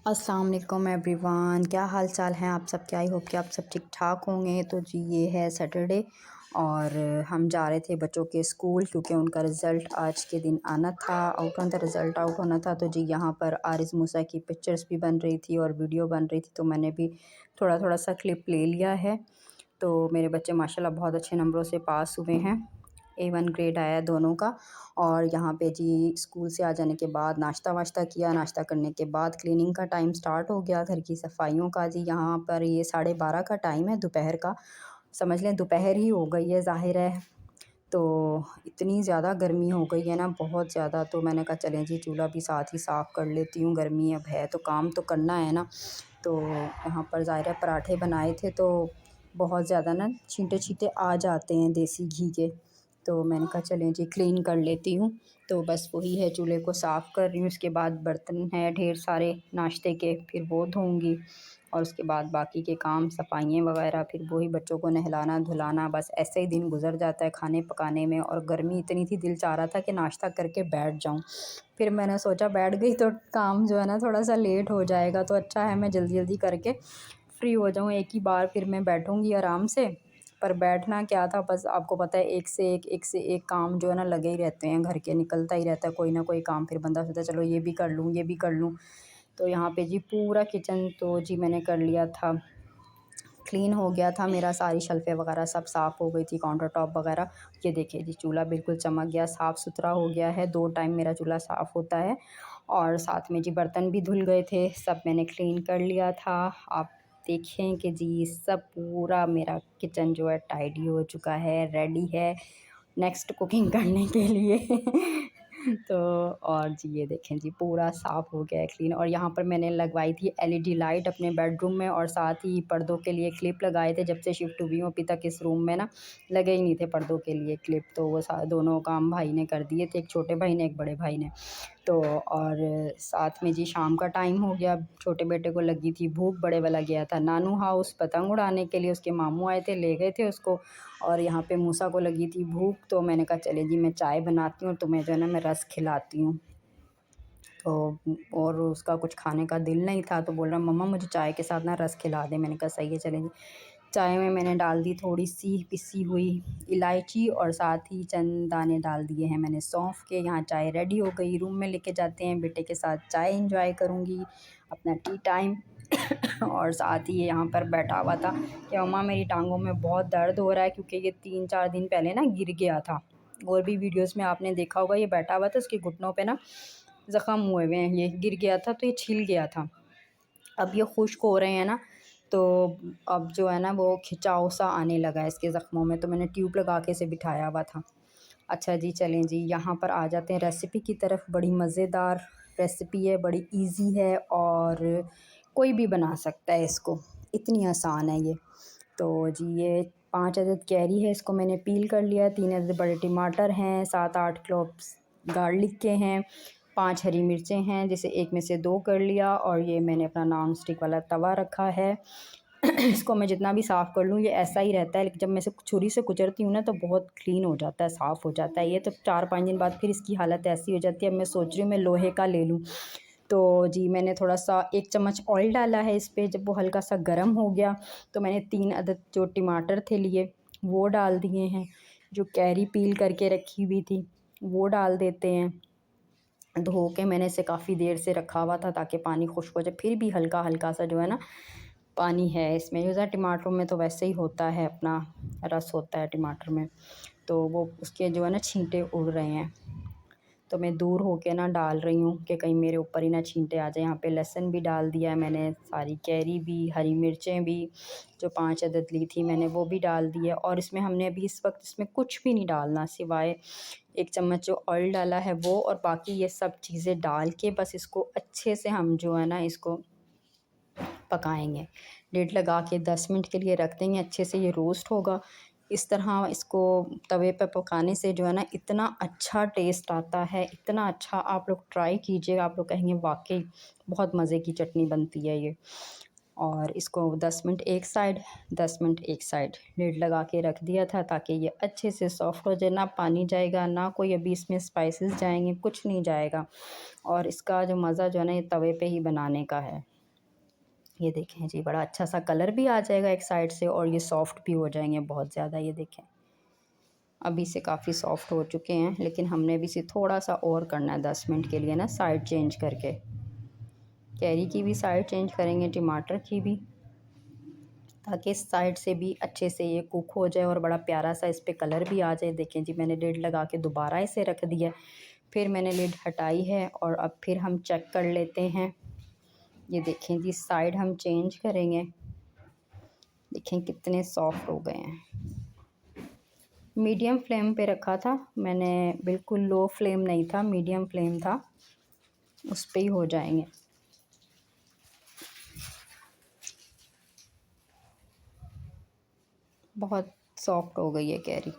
अस्सलाम वालेकुम एवरीवन, क्या हाल चाल हैं आप सब? क्या आई होप कि आप सब ठीक ठाक होंगे। तो जी ये है सैटरडे और हम जा रहे थे बच्चों के स्कूल क्योंकि उनका रिज़ल्ट आज के दिन आना था, रिज़ल्ट आउट होना था। तो जी यहाँ पर आरिज़ मूसा की पिक्चर्स भी बन रही थी और वीडियो बन रही थी, तो मैंने भी थोड़ा थोड़ा सा क्लिप ले लिया है। तो मेरे बच्चे माशाल्लाह बहुत अच्छे नंबरों से पास हुए हैं, A1 ग्रेड आया है दोनों का। और यहाँ पे जी स्कूल से आ जाने के बाद नाश्ता वाश्ता किया, नाश्ता करने के बाद क्लीनिंग का टाइम स्टार्ट हो गया, घर की सफाइयों का। जी यहाँ पर ये 12:30 का टाइम है दोपहर का, समझ लें दोपहर ही हो गई है ज़ाहिर है। तो इतनी ज़्यादा गर्मी हो गई है ना, बहुत ज़्यादा। तो मैंने कहा चलें जी चूल्हा भी साथ ही साफ़ कर लेती हूँ, गर्मी अब है तो काम तो करना है ना। तो यहाँ पर ज़ाहिर है पराठे बनाए थे, तो बहुत ज़्यादा ना छींटे छींटे आ जाते हैं देसी घी के। तो मैंने कहा चलें जी क्लीन कर लेती हूँ। तो बस वही है, चूल्हे को साफ़ कर रही हूँ। उसके बाद बर्तन हैं ढेर सारे नाश्ते के, फिर वो धोऊँगी। और उसके बाद बाकी के काम सफाइयाँ वगैरह, फिर वही बच्चों को नहलाना धुलाना, बस ऐसे ही दिन गुजर जाता है खाने पकाने में। और गर्मी इतनी थी, दिल चाह रहा था कि नाश्ता करके बैठ जाऊँ। फिर मैंने सोचा बैठ गई तो काम जो है ना थोड़ा सा लेट हो जाएगा, तो अच्छा है मैं जल्दी जल्दी करके फ्री हो जाऊँ एक ही बार, फिर मैं बैठूँगी आराम से। पर बैठना क्या था, बस आपको पता है एक से एक काम जो है ना लगे ही रहते हैं, घर के निकलता ही रहता है कोई ना कोई काम। फिर बंदा सोचता है चलो ये भी कर लूँ ये भी कर लूँ। तो यहाँ पे जी पूरा किचन तो जी मैंने कर लिया था, क्लीन हो गया था मेरा, सारी शेल्फ़ें वगैरह सब साफ़ हो गई थी, काउंटर टॉप वगैरह। ये देखिए जी चूल्हा बिल्कुल चमक गया, साफ़ सुथरा हो गया है। 2 टाइम मेरा चूल्हा साफ़ होता है। और साथ में जी बर्तन भी धुल गए थे, सब मैंने क्लीन कर लिया था। आप देखें कि जी सब पूरा मेरा किचन जो है टाइडी हो चुका है, रेडी है नेक्स्ट कुकिंग करने के लिए। तो और जी ये देखें जी पूरा साफ़ हो गया है, क्लीन। और यहाँ पर मैंने लगवाई थी एलईडी लाइट अपने बेडरूम में, और साथ ही पर्दों के लिए क्लिप लगाए थे। जब से शिफ्ट हुई हूँ अभी तक इस रूम में ना लगे ही नहीं थे पर्दों के लिए क्लिप, तो वो दोनों काम भाई ने कर दिए थे, एक छोटे भाई ने एक बड़े भाई ने। तो और साथ में जी शाम का टाइम हो गया, छोटे बेटे को लगी थी भूख, बड़े वाला गया था नानू हाउस पतंग उड़ाने के लिए, उसके मामू आए थे ले गए थे उसको। और यहाँ पे मूसा को लगी थी भूख, तो मैंने कहा चले जी मैं चाय बनाती हूँ, तो मैं जो है ना मैं रस खिलाती हूँ। तो और उसका कुछ खाने का दिल नहीं था, तो बोल रहा मम्मा मुझे चाय के साथ ना रस खिला दे। मैंने कहा सही है चलें जी। चाय में मैंने डाल दी थोड़ी सी पिसी हुई इलायची, और साथ ही चंद दाने डाल दिए हैं मैंने सौंफ के। यहाँ चाय रेडी हो गई, रूम में लेके जाते हैं, बेटे के साथ चाय इंजॉय करूँगी, अपना टी टाइम। और साथ ही ये यहाँ पर बैठा हुआ था कि मम्मा मेरी टांगों में बहुत दर्द हो रहा है, क्योंकि ये 3-4 दिन पहले ना गिर गया था। और भी वीडियोस में आपने देखा होगा, ये बैठा हुआ था, उसके घुटनों पे ना ज़ख़म हुए हुए हैं, ये गिर गया था तो ये छिल गया था। अब ये खुश्क हो रहे हैं ना, तो अब जो है ना वो खिंचाव सा आने लगा है इसके ज़ख्मों में, तो मैंने ट्यूब लगा के इसे बिठाया हुआ था। अच्छा जी चलें जी यहाँ पर आ जाते हैं रेसिपी की तरफ। बड़ी मज़ेदार रेसिपी है, बड़ी इजी है, और कोई भी बना सकता है इसको, इतनी आसान है ये। तो जी ये 5 अदद कैरी है, इसको मैंने पील कर लिया है। 3 अदद बड़े टमाटर हैं, 7-8 क्लोव्स गार्लिक के हैं, 5 हरी मिर्चें हैं, जिसे एक में से 2 कर लिया। और ये मैंने अपना नॉन स्टिक वाला तवा रखा है। इसको मैं जितना भी साफ़ कर लूँ ये ऐसा ही रहता है, लेकिन जब मैं इसे छुरी से कुचलती हूँ ना तो बहुत क्लीन हो जाता है, साफ़ हो जाता है ये। तो 4-5 दिन बाद फिर इसकी हालत ऐसी हो जाती है। अब मैं सोच रही हूँ मैं लोहे का ले लूँ। तो जी मैंने थोड़ा सा 1 चम्मच ऑयल डाला है इस पे, जब वो हल्का सा गर्म हो गया तो मैंने 3 अदद जो टमाटर थे लिए वो डाल दिए हैं। जो कैरी पील करके रखी हुई थी वो डाल देते हैं। धो के मैंने इसे काफ़ी देर से रखा हुआ था ताकि पानी खुश्क हो जाए, फिर भी हल्का हल्का सा जो है ना पानी है इसमें। यूज़र टमाटरों में तो वैसे ही होता है, अपना रस होता है टमाटर में, तो वो उसके जो है ना छींटे उड़ रहे हैं, तो मैं दूर होके ना डाल रही हूँ कि कहीं मेरे ऊपर ही ना छींटे आ जाए। यहाँ पे लहसुन भी डाल दिया है मैंने, सारी कैरी भी, हरी मिर्चें भी जो 5 अदद ली थी मैंने वो भी डाल दी है। और इसमें हमने अभी इस वक्त इसमें कुछ भी नहीं डालना सिवाय 1 चम्मच जो ऑयल डाला है वो, और बाकी ये सब चीज़ें डाल के बस इसको अच्छे से हम जो है ना इसको पकाएंगे। लिड लगा के 10 मिनट के लिए रख देंगे, अच्छे से ये रोस्ट होगा। इस तरह इसको तवे पे पकाने से जो है ना इतना अच्छा टेस्ट आता है, इतना अच्छा। आप लोग ट्राई कीजिएगा, आप लोग कहेंगे वाकई बहुत मज़े की चटनी बनती है ये। और इसको 10 मिनट एक साइड, 10 मिनट एक साइड लिड लगा के रख दिया था ताकि ये अच्छे से सॉफ्ट हो जाए। ना पानी जाएगा, ना कोई अभी इसमें स्पाइसेस जाएंगे, कुछ नहीं जाएगा। और इसका जो मज़ा जो है ना ये तवे पे ही बनाने का है। ये देखें जी, बड़ा अच्छा सा कलर भी आ जाएगा एक साइड से और ये सॉफ़्ट भी हो जाएंगे बहुत ज़्यादा। ये देखें अभी से काफ़ी सॉफ़्ट हो चुके हैं, लेकिन हमने भी इसे थोड़ा सा और करना है 10 मिनट के लिए ना, साइड चेंज करके। कैरी की भी साइड चेंज करेंगे, टमाटर की भी, ताकि इस साइड से भी अच्छे से ये कुक हो जाए और बड़ा प्यारा सा इस पर कलर भी आ जाए। देखें जी, मैंने लिड लगा के दोबारा इसे रख दिया, फिर मैंने लिड हटाई है और अब फिर हम चेक कर लेते हैं। ये देखें जी, साइड हम चेंज करेंगे, देखें कितने सॉफ्ट हो गए हैं। मीडियम फ्लेम पे रखा था मैंने, बिल्कुल लो फ्लेम नहीं था, मीडियम फ्लेम था, उस पे ही हो जाएंगे। बहुत सॉफ्ट हो गई है कैरी।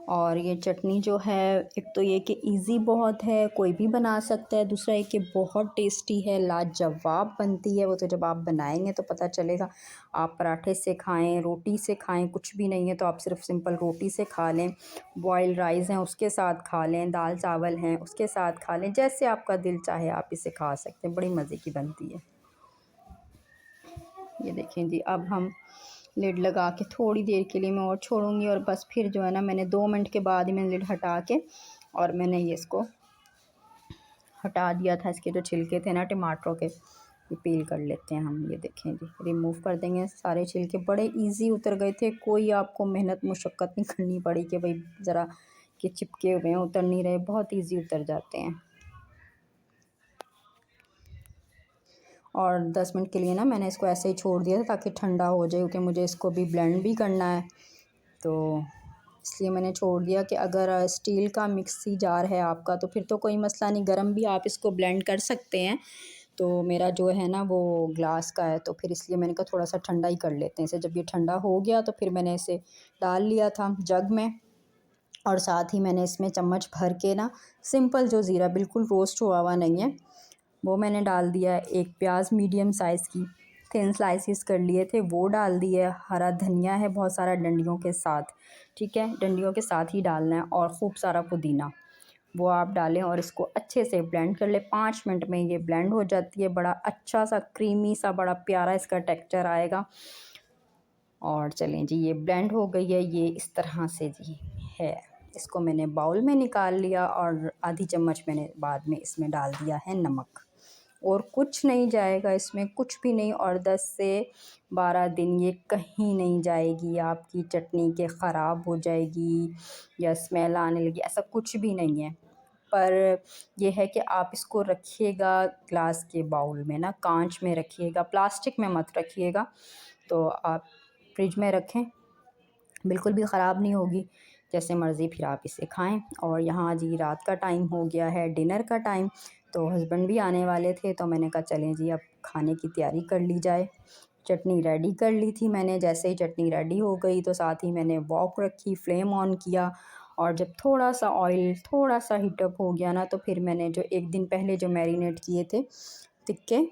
और ये चटनी जो है, एक तो ये कि इजी बहुत है, कोई भी बना सकता है, दूसरा ये कि बहुत टेस्टी है, लाजवाब बनती है। वो तो जब आप बनाएंगे तो पता चलेगा। आप पराठे से खाएं, रोटी से खाएं, कुछ भी नहीं है तो आप सिर्फ सिंपल रोटी से खा लें, बॉयल राइस हैं उसके साथ खा लें, दाल चावल हैं उसके साथ खा लें, जैसे आपका दिल चाहे आप इसे खा सकते हैं, बड़ी मज़े की बनती है। ये देखें जी, अब हम लिड लगा के थोड़ी देर के लिए मैं और छोड़ूंगी और बस फिर जो है ना, मैंने 2 मिनट के बाद ही मैंने लिड हटा के और मैंने ये इसको हटा दिया था। इसके जो छिलके थे ना टमाटरों के, ये पील कर लेते हैं हम। ये देखें जी, रिमूव कर देंगे सारे छिलके, बड़े इजी उतर गए थे, कोई आपको मेहनत मुशक्क़त नहीं करनी पड़ी कि भाई ज़रा कि चिपके हुए हैं उतर नहीं रहे, बहुत ईजी उतर जाते हैं। और 10 मिनट के लिए ना मैंने इसको ऐसे ही छोड़ दिया था ताकि ठंडा हो जाए, क्योंकि मुझे इसको भी ब्लेंड भी करना है, तो इसलिए मैंने छोड़ दिया। कि अगर स्टील का मिक्सी जार है आपका तो फिर तो कोई मसला नहीं, गर्म भी आप इसको ब्लेंड कर सकते हैं। तो मेरा जो है ना वो ग्लास का है, तो फिर इसलिए मैंने कहा थोड़ा सा ठंडा ही कर लेते हैं इसे। जब ये ठंडा हो गया तो फिर मैंने इसे डाल लिया था जग में, और साथ ही मैंने इसमें चम्मच भर के ना सिंपल जो ज़ीरा, बिल्कुल रोस्ट हुआ हुआ नहीं है, वो मैंने डाल दिया है। एक प्याज मीडियम साइज़ की थिन स्लाइसिस कर लिए थे वो डाल दिए। हरा धनिया है बहुत सारा डंडियों के साथ, ठीक है, डंडियों के साथ ही डालना है, और ख़ूब सारा पुदीना वो आप डालें और इसको अच्छे से ब्लेंड कर ले। 5 मिनट में ये ब्लेंड हो जाती है, बड़ा अच्छा सा क्रीमी सा बड़ा प्यारा इसका टेक्सचर आएगा। और चलें जी, ये ब्लेंड हो गई है, ये इस तरह से जी है। इसको मैंने बाउल में निकाल लिया और आधी चम्मच मैंने बाद में इसमें डाल दिया है नमक, और कुछ नहीं जाएगा इसमें, कुछ भी नहीं। और 10 से 12 दिन ये कहीं नहीं जाएगी आपकी चटनी के, ख़राब हो जाएगी या स्मेल आने लगी, ऐसा कुछ भी नहीं है। पर यह है कि आप इसको रखिएगा ग्लास के बाउल में ना, कांच में रखिएगा, प्लास्टिक में मत रखिएगा। तो आप फ्रिज में रखें, बिल्कुल भी ख़राब नहीं होगी, जैसे मर्ज़ी फिर आप इसे खाएं। और यहाँ जी रात का टाइम हो गया है, डिनर का टाइम, तो हस्बैंड भी आने वाले थे, तो मैंने कहा चलें जी अब खाने की तैयारी कर ली जाए। चटनी रेडी कर ली थी मैंने, जैसे ही चटनी रेडी हो गई तो साथ ही मैंने वॉक रखी, फ्लेम ऑन किया, और जब थोड़ा सा ऑयल थोड़ा सा हीटअप हो गया ना, तो फिर मैंने जो एक दिन पहले जो मैरिनेट किए थे टिक्के,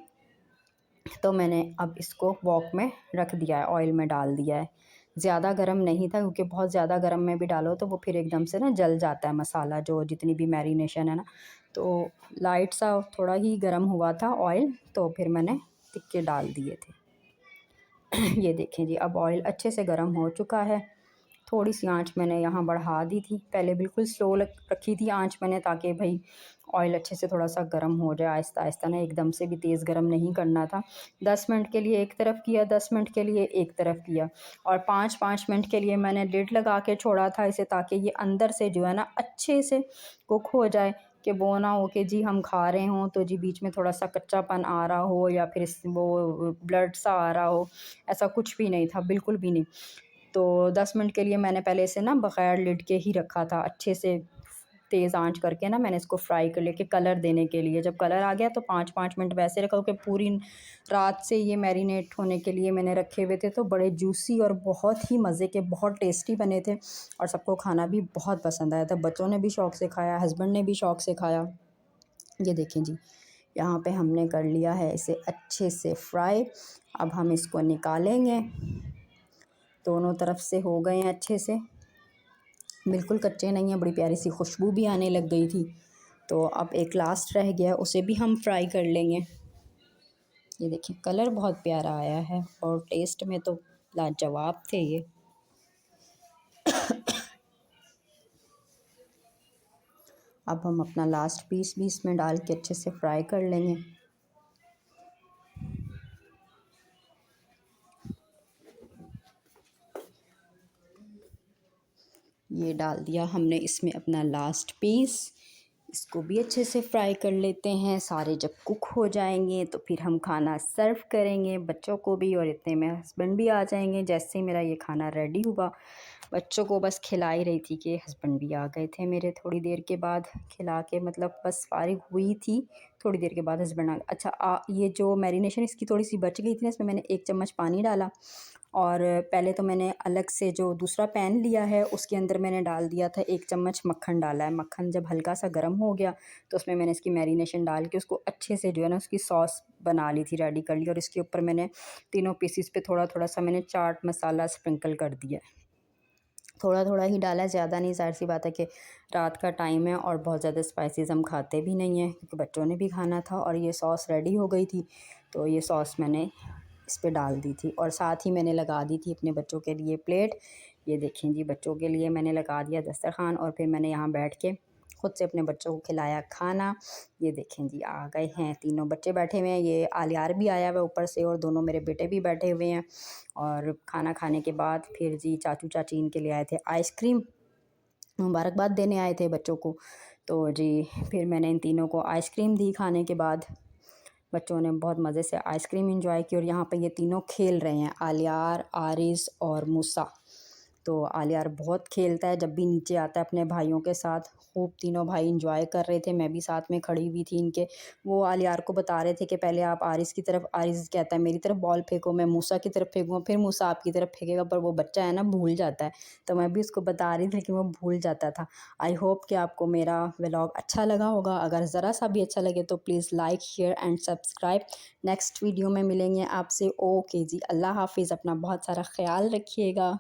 तो मैंने अब इसको वॉक में रख दिया है, ऑयल में डाल दिया है। ज़्यादा गरम नहीं था, क्योंकि बहुत ज़्यादा गरम में भी डालो तो वो फिर एकदम से ना जल जाता है मसाला, जो जितनी भी मैरिनेशन है ना। तो लाइट सा थोड़ा ही गरम हुआ था ऑयल, तो फिर मैंने टिक्के डाल दिए थे। ये देखें जी, अब ऑयल अच्छे से गर्म हो चुका है। थोड़ी सी आंच मैंने यहाँ बढ़ा दी थी, पहले बिल्कुल स्लो रखी थी आंच मैंने, ताकि भाई ऑयल अच्छे से थोड़ा सा गर्म हो जाए, आहिस्ता आहिस्ता ना, एकदम से भी तेज़ गर्म नहीं करना था। 10 मिनट के लिए एक तरफ किया, 10 मिनट के लिए एक तरफ किया, और 5-5 मिनट के लिए मैंने लिड लगा के छोड़ा था इसे, ताकि ये अंदर से जो है ना अच्छे से कुक हो जाए। कि वो ना हो कि जी हम खा रहे हों तो जी बीच में थोड़ा सा कच्चापन आ रहा हो, या फिर वो ब्लड सा आ रहा हो, ऐसा कुछ भी नहीं था, बिल्कुल भी नहीं। तो 10 मिनट के लिए मैंने पहले से ना बग़ैर लिड के ही रखा था, अच्छे से तेज़ आंच करके ना मैंने इसको फ्राई कर लिया, कि कलर देने के लिए। जब कलर आ गया तो 5-5 मिनट वैसे रखा, कि पूरी रात से ये मैरिनेट होने के लिए मैंने रखे हुए थे, तो बड़े जूसी और बहुत ही मज़े के, बहुत टेस्टी बने थे, और सबको खाना भी बहुत पसंद आया था। बच्चों ने भी शौक़ से खाया, हस्बैंड ने भी शौक़ से खाया। ये देखें जी, यहाँ पे हमने कर लिया है इसे अच्छे से फ्राई। अब हम इसको निकालेंगे, दोनों तरफ से हो गए हैं अच्छे से, बिल्कुल कच्चे नहीं हैं, बड़ी प्यारी सी खुशबू भी आने लग गई थी। तो अब एक लास्ट रह गया, उसे भी हम फ्राई कर लेंगे। ये देखिए कलर बहुत प्यारा आया है और टेस्ट में तो लाजवाब थे ये। अब हम अपना लास्ट पीस भी इसमें डाल के अच्छे से फ्राई कर लेंगे। ये डाल दिया हमने इसमें अपना लास्ट पीस, इसको भी अच्छे से फ्राई कर लेते हैं। सारे जब कुक हो जाएंगे तो फिर हम खाना सर्व करेंगे बच्चों को भी, और इतने में हस्बैंड भी आ जाएंगे। जैसे ही मेरा ये खाना रेडी हुआ, बच्चों को बस खिला ही रही थी कि हस्बैंड भी आ गए थे मेरे थोड़ी देर के बाद खिला के, मतलब बस फारिग हुई थी थोड़ी देर के बाद हस्बैंड आ गए। अच्छा ये जो मैरिनेशन इसकी थोड़ी सी बच गई थी ना, इसमें मैंने 1 चम्मच पानी डाला और पहले तो मैंने अलग से जो दूसरा पैन लिया है उसके अंदर मैंने डाल दिया था 1 चम्मच मक्खन डाला है। मक्खन जब हल्का सा गर्म हो गया तो उसमें मैंने इसकी मैरिनेशन डाल के उसको अच्छे से जो है ना उसकी सॉस बना ली थी, रेडी कर ली। और इसके ऊपर मैंने तीनों पीसीस पे थोड़ा थोड़ा सा मैंने चाट मसाला स्प्रिंकल कर दिया, थोड़ा थोड़ा ही डाला है, ज़्यादा नहीं। ज़ाहिर सी बात है कि रात का टाइम है और बहुत ज़्यादा स्पाइसेस हम खाते भी नहीं हैं क्योंकि बच्चों ने भी खाना था। और ये सॉस रेडी हो गई थी तो ये सॉस मैंने इस पे डाल दी थी और साथ ही मैंने लगा दी थी अपने बच्चों के लिए प्लेट। ये देखें जी, बच्चों के लिए मैंने लगा दिया दस्तरखान और फिर मैंने यहाँ बैठ के खुद से अपने बच्चों को खिलाया खाना। ये देखें जी, आ गए हैं, तीनों बच्चे बैठे हुए हैं, ये आलियार भी आया हुआ है ऊपर से और दोनों मेरे बेटे भी बैठे हुए हैं। और खाना खाने के बाद फिर जी चाचू चाची इनके लिए आए थे आइसक्रीम, मुबारकबाद देने आए थे बच्चों को। तो जी फिर मैंने इन तीनों को आइसक्रीम दी खाने के बाद। बच्चों ने बहुत मज़े से आइसक्रीम एंजॉय की और यहाँ पे ये तीनों खेल रहे हैं, आलियार, आरिस और मूसा। तो आलियार बहुत खेलता है, जब भी नीचे आता है अपने भाइयों के साथ। खूब तीनों भाई इंजॉय कर रहे थे, मैं भी साथ में खड़ी हुई थी इनके। वो आलियार को बता रहे थे कि पहले आप आरिस की तरफ, आरिस कहता है मेरी तरफ बॉल फेंको, मैं मूसा की तरफ फेंकूँगा, फिर मूसा आपकी तरफ फेंकेगा, पर वो बच्चा है ना भूल जाता है। तो मैं भी उसको बता रही थी लेकिन वो भूल जाता था। आई होप कि आपको मेरा व्लॉग अच्छा लगा होगा। अगर ज़रा सा भी अच्छा लगे तो please like, share and subscribe. Next video में मिलेंगे आपसे। ओके जी, अल्लाह हाफिज़, अपना बहुत सारा ख्याल रखिएगा।